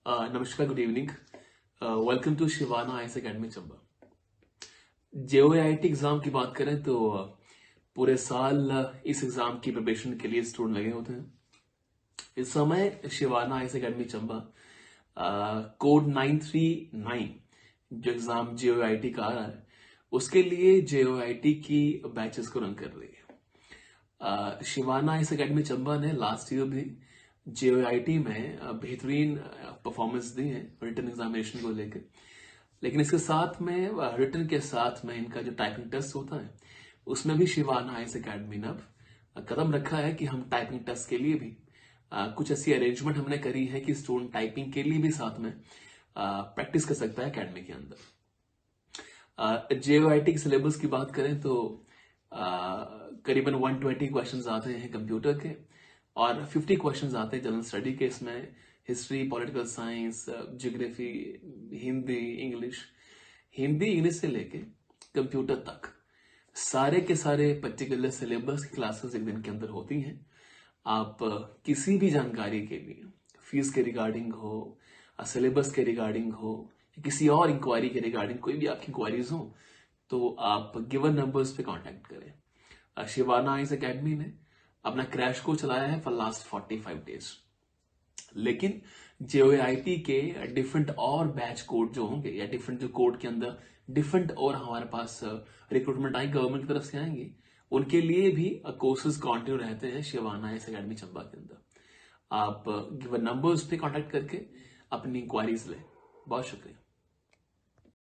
नमस्कार, good evening. Welcome to Shivana IAS academy Chamba. JOIT exam की बात करें तो पूरे साल इस एग्जाम की प्रिपरेशन के लिए स्टूडेंट लगे होते हैं। इस समय Sivana IAS academy Chamba code 939 जो एग्जाम जेओआईटी का आ रहा है उसके लिए जेओआईटी की बैचेस को रन कर रही है। शिवाना आईएएस एकेडमी चंबा ने लास्ट ईयर भी जेओआईटी में बेहतरीन परफॉर्मेंस दी है रिटन एग्जामिनेशन को लेकर। लेकिन इसके साथ में रिटन के साथ में इनका जो टाइपिंग टेस्ट होता है उसमें भी शिवाना आईएएस एकेडमी ने अब कदम रखा है कि हम टाइपिंग टेस्ट के लिए भी कुछ ऐसी अरेंजमेंट हमने करी है कि स्टूडेंट टाइपिंग के लिए भी साथ में प्रैक्टिस कर सकता है एकेडमी के अंदर। जेओआईटी के सिलेबस की बात करें तो करीबन 120 क्वेश्चंस आते हैं कंप्यूटर के और 50 क्वेश्चंस आते हैं जनरल स्टडी के। इसमें history, political science, geography, Hindi English से लेके कंप्यूटर तक सारे के सारे पर्टिकुलर सिलेबस की क्लासेस एक दिन के अंदर होती हैं। आप किसी भी जानकारी के लिए, फीस के रिगार्डिंग हो, सिलेबस के रिगार्डिंग हो, किसी और इंक्वायरी के रिगार्डिंग कोई भी आपकी इंक्वायरीज हो तो आप गिवन नंबर्स पे कांटेक्ट करें। शिवाना आईएएस एकेडमी ने अपना क्रैश कोर्स चलाया है फॉर लास्ट 45 डेज। लेकिन जेओआईटी के डिफरेंट और बैच कोड जो होंगे या डिफरेंट जो कोड के अंदर डिफरेंट और हमारे पास रिक्रूटमेंट आई गवर्नमेंट की तरफ से आएंगे उनके लिए भी कोर्सेज कंटिन्यू रहते हैं शिवाना आईएएस एकेडमी चंबा के अंदर। आप गिवन नंबर्स पे कांटेक्ट करके अपनी इंक्वायरीज लें। बहुत शुक्रिया।